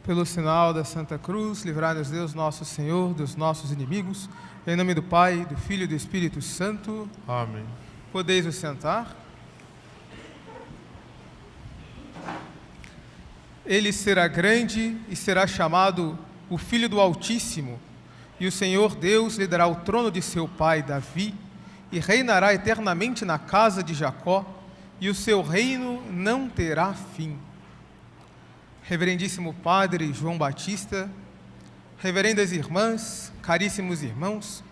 Pelo sinal da Santa Cruz, livrai-nos Deus nosso Senhor dos nossos inimigos, em nome do Pai, do Filho e do Espírito Santo. Amém. Podeis vos sentar. Ele será grande e será chamado o Filho do Altíssimo, e o Senhor Deus lhe dará o trono de seu pai Davi, e reinará eternamente na casa de Jacó, e o seu reino não terá fim. Reverendíssimo Padre João Batista, reverendas irmãs, caríssimos irmãos,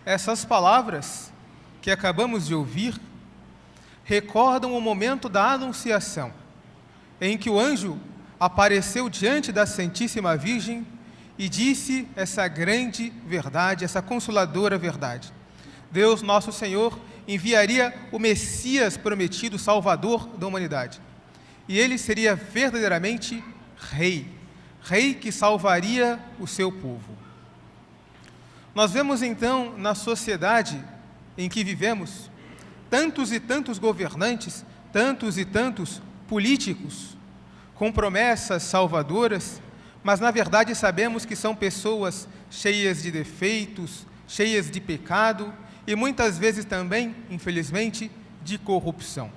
essas palavras que acabamos de ouvir recordam o momento da Anunciação, em que o anjo apareceu diante da Santíssima Virgem e disse essa grande verdade, essa consoladora verdade. Deus, nosso Senhor, enviaria o Messias prometido, Salvador da humanidade. E ele seria verdadeiramente rei que salvaria o seu povo. Nós vemos então na sociedade em que vivemos tantos e tantos governantes, tantos e tantos políticos com promessas salvadoras, mas na verdade sabemos que são pessoas cheias de defeitos, cheias de pecado e muitas vezes também, infelizmente, de corrupção.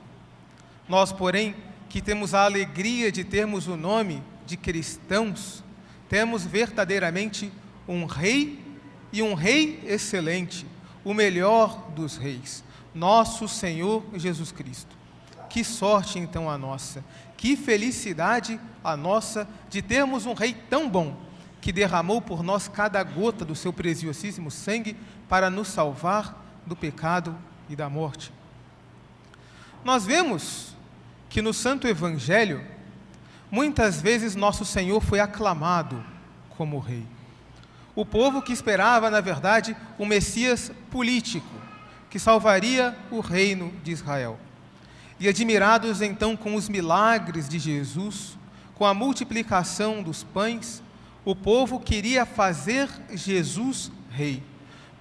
Nós, porém, que temos a alegria de termos o nome de cristãos, temos verdadeiramente um rei e um rei excelente, o melhor dos reis, nosso Senhor Jesus Cristo. Que sorte então a nossa, que felicidade a nossa de termos um rei tão bom, que derramou por nós cada gota do seu preciosíssimo sangue para nos salvar do pecado e da morte. Nós vemos que no Santo Evangelho, muitas vezes nosso Senhor foi aclamado como rei. O povo que esperava, na verdade, um Messias político, que salvaria o reino de Israel. E admirados então com os milagres de Jesus, com a multiplicação dos pães, o povo queria fazer Jesus rei.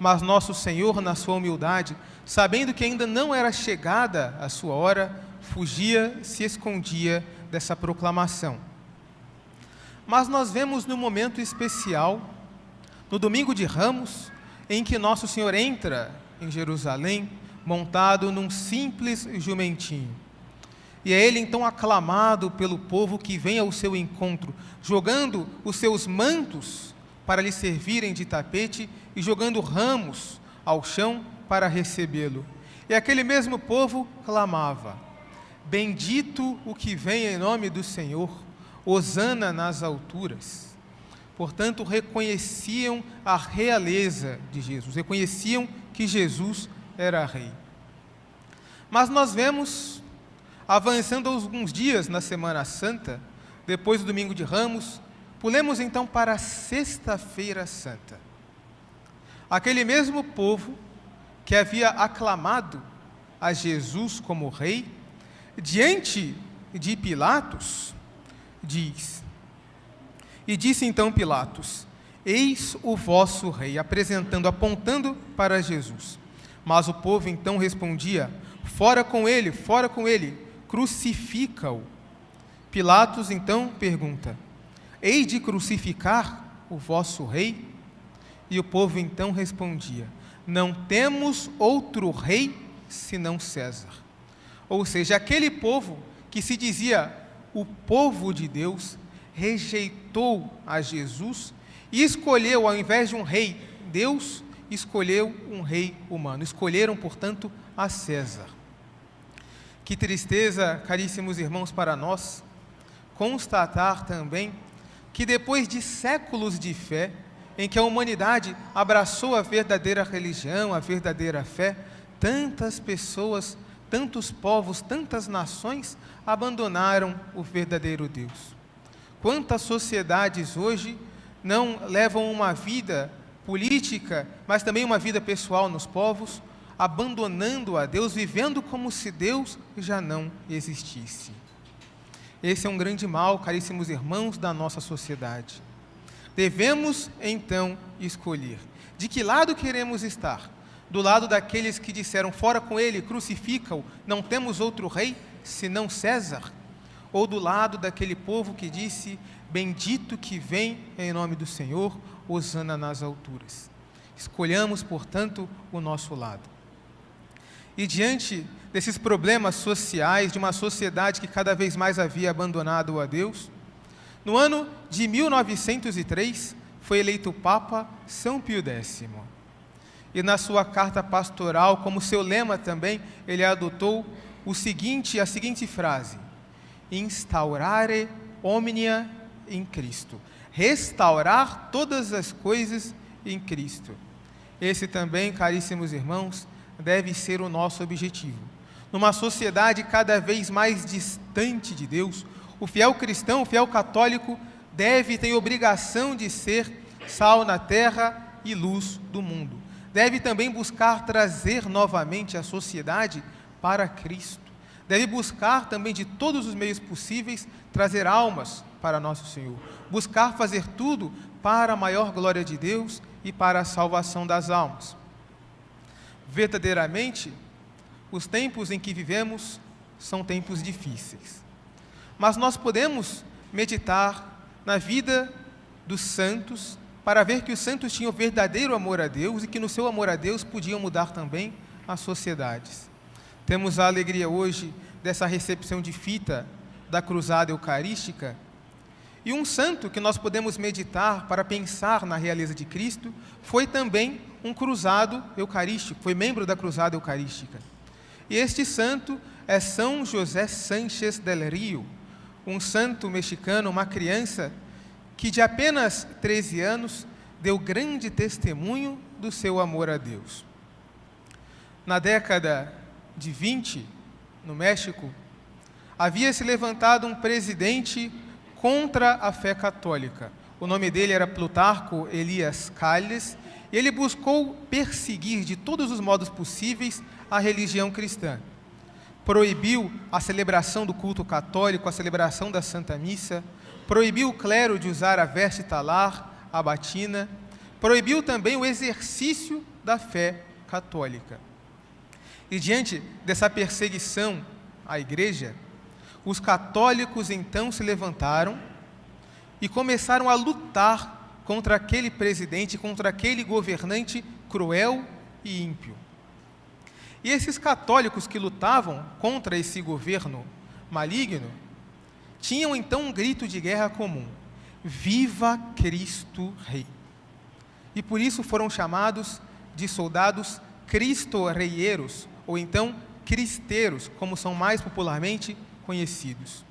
Mas nosso Senhor, na sua humildade, sabendo que ainda não era chegada a sua hora, fugia, se escondia dessa proclamação. Mas nós vemos no momento especial, no domingo de Ramos, em que nosso Senhor entra em Jerusalém, montado num simples jumentinho. E é ele então aclamado pelo povo que vem ao seu encontro, jogando os seus mantos para lhe servirem de tapete e jogando ramos ao chão para recebê-lo. E aquele mesmo povo clamava: bendito o que vem em nome do Senhor, hosana nas alturas. Portanto, reconheciam a realeza de Jesus, reconheciam que Jesus era rei. Mas nós vemos, avançando alguns dias na Semana Santa, depois do Domingo de Ramos, pulemos então para a Sexta-feira Santa. Aquele mesmo povo que havia aclamado a Jesus como rei, diante de Pilatos, disse então Pilatos: eis o vosso rei, apontando para Jesus. Mas o povo então respondia: fora com ele, crucifica-o. Pilatos então pergunta: hei de crucificar o vosso rei? E o povo então respondia: não temos outro rei senão César. Ou seja, aquele povo que se dizia o povo de Deus, rejeitou a Jesus e escolheu, ao invés de um rei Deus, escolheu um rei humano. Escolheram, portanto, a César. Que tristeza, caríssimos irmãos, para nós, constatar também que depois de séculos de fé, em que a humanidade abraçou a verdadeira religião, a verdadeira fé, tantas pessoas, tantos povos, tantas nações abandonaram o verdadeiro Deus. Quantas sociedades hoje não levam uma vida política, mas também uma vida pessoal nos povos, abandonando a Deus, vivendo como se Deus já não existisse. Esse é um grande mal, caríssimos irmãos, da nossa sociedade. Devemos, então, escolher de que lado queremos estar. Do lado daqueles que disseram: fora com ele, crucifica-o, não temos outro rei senão César? ou do lado daquele povo que disse: bendito que vem em nome do Senhor, hosana nas alturas. Escolhamos, portanto, o nosso lado. E diante desses problemas sociais, de uma sociedade que cada vez mais havia abandonado a Deus, no ano de 1903, foi eleito Papa São Pio X. E na sua carta pastoral, como seu lema também, ele adotou a seguinte frase: instaurare omnia in Cristo. Restaurar todas as coisas em Cristo. Esse também, caríssimos irmãos, deve ser o nosso objetivo. Numa sociedade cada vez mais distante de Deus, o fiel cristão, o fiel católico, tem obrigação de ser sal na terra e luz do mundo. Deve também buscar trazer novamente a sociedade para Cristo. Deve buscar também, de todos os meios possíveis, trazer almas para nosso Senhor. Buscar fazer tudo para a maior glória de Deus e para a salvação das almas. Verdadeiramente, os tempos em que vivemos são tempos difíceis. Mas nós podemos meditar na vida dos santos para ver que os santos tinham verdadeiro amor a Deus e que no seu amor a Deus podiam mudar também as sociedades. Temos a alegria hoje dessa recepção de fita da cruzada eucarística, e um santo que nós podemos meditar para pensar na realeza de Cristo foi também um cruzado eucarístico, foi membro da cruzada eucarística. E este santo é São José Sánchez del Río, um santo mexicano, uma criança que de apenas 13 anos deu grande testemunho do seu amor a Deus. Na década de 20, no México, havia se levantado um presidente contra a fé católica. O nome dele era Plutarco Elias Calles, e ele buscou perseguir de todos os modos possíveis a religião cristã. Proibiu a celebração do culto católico, a celebração da Santa Missa, proibiu o clero de usar a veste talar, a batina, proibiu também o exercício da fé católica. E diante dessa perseguição à igreja, os católicos então se levantaram e começaram a lutar contra aquele presidente, contra aquele governante cruel e ímpio. E esses católicos que lutavam contra esse governo maligno, tinham então um grito de guerra comum: Viva Cristo Rei! E por isso foram chamados de soldados cristo-reieiros, ou então cristeiros, como são mais popularmente conhecidos.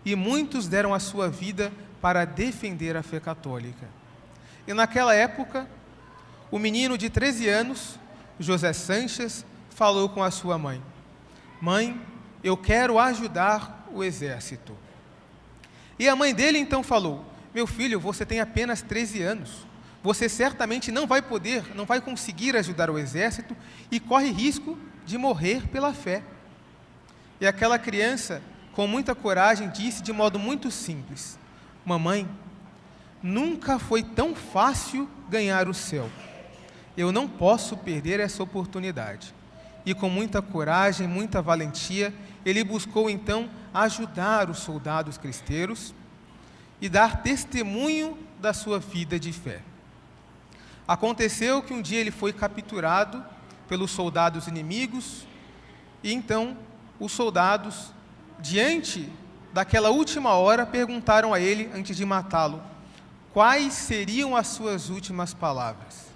E muitos deram a sua vida para defender a fé católica. E naquela época, o menino de 13 anos, José Sánchez, falou com a sua mãe: Mãe, eu quero ajudar o exército. E a mãe dele então falou: Meu filho, você tem apenas 13 anos. Você certamente não vai conseguir ajudar o exército e corre risco de morrer pela fé. E aquela criança, com muita coragem, disse de modo muito simples: Mamãe, nunca foi tão fácil ganhar o céu. Eu não posso perder essa oportunidade. E com muita coragem, muita valentia, ele buscou então ajudar os soldados cristeiros e dar testemunho da sua vida de fé. Aconteceu que um dia ele foi capturado pelos soldados inimigos, e então os soldados, diante daquela última hora, perguntaram a ele, antes de matá-lo, quais seriam as suas últimas palavras.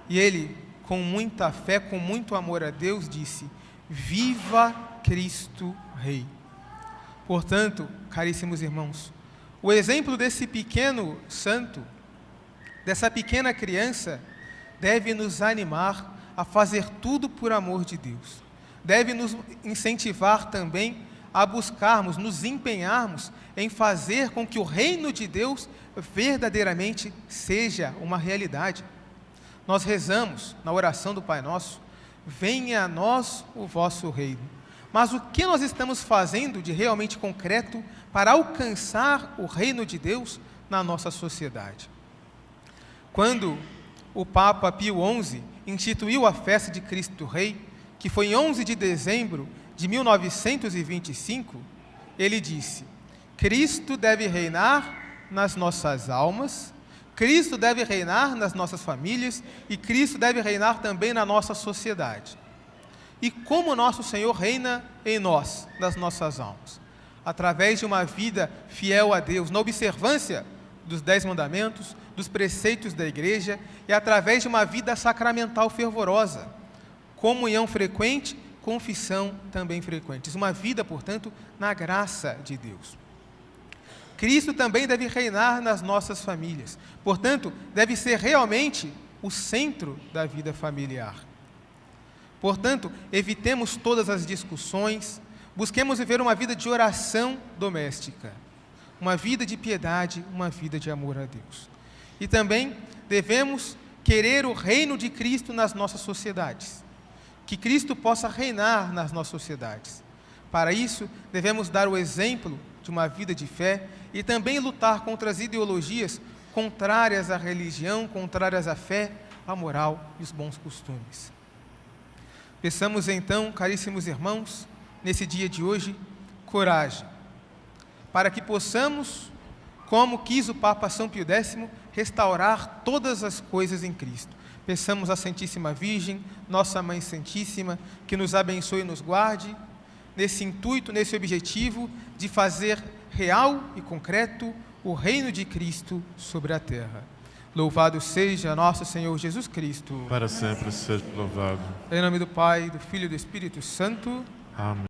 E ele, com muita fé, com muito amor a Deus, disse: Viva Cristo Rei! Portanto, caríssimos irmãos, o exemplo desse pequeno santo, dessa pequena criança, deve nos animar a fazer tudo por amor de Deus. Deve nos incentivar também a buscarmos, nos empenharmos em fazer com que o reino de Deus verdadeiramente seja uma realidade. Nós rezamos na oração do Pai Nosso: venha a nós o vosso reino. Mas o que nós estamos fazendo de realmente concreto para alcançar o reino de Deus na nossa sociedade? Quando o Papa Pio XI instituiu a festa de Cristo Rei, que foi em 11 de dezembro de 1925, ele disse: Cristo deve reinar nas nossas almas, Cristo deve reinar nas nossas famílias e Cristo deve reinar também na nossa sociedade. E como nosso Senhor reina em nós, nas nossas almas? Através de uma vida fiel a Deus, na observância dos 10 mandamentos, dos preceitos da igreja e através de uma vida sacramental fervorosa, comunhão frequente, confissão também frequente. Uma vida, portanto, na graça de Deus. Cristo também deve reinar nas nossas famílias. Portanto, deve ser realmente o centro da vida familiar. Portanto, evitemos todas as discussões, busquemos viver uma vida de oração doméstica, uma vida de piedade, uma vida de amor a Deus. E também devemos querer o reino de Cristo nas nossas sociedades, que Cristo possa reinar nas nossas sociedades. Para isso, devemos dar o exemplo de uma vida de fé e também lutar contra as ideologias contrárias à religião, contrárias à fé, à moral e os bons costumes. Peçamos então, caríssimos irmãos, nesse dia de hoje, coragem, para que possamos, como quis o Papa São Pio X, restaurar todas as coisas em Cristo. Peçamos à Santíssima Virgem, Nossa Mãe Santíssima, que nos abençoe e nos guarde, nesse intuito, nesse objetivo de fazer real e concreto o reino de Cristo sobre a terra. Louvado seja nosso Senhor Jesus Cristo. Para sempre seja louvado. Em nome do Pai, do Filho e do Espírito Santo. Amém.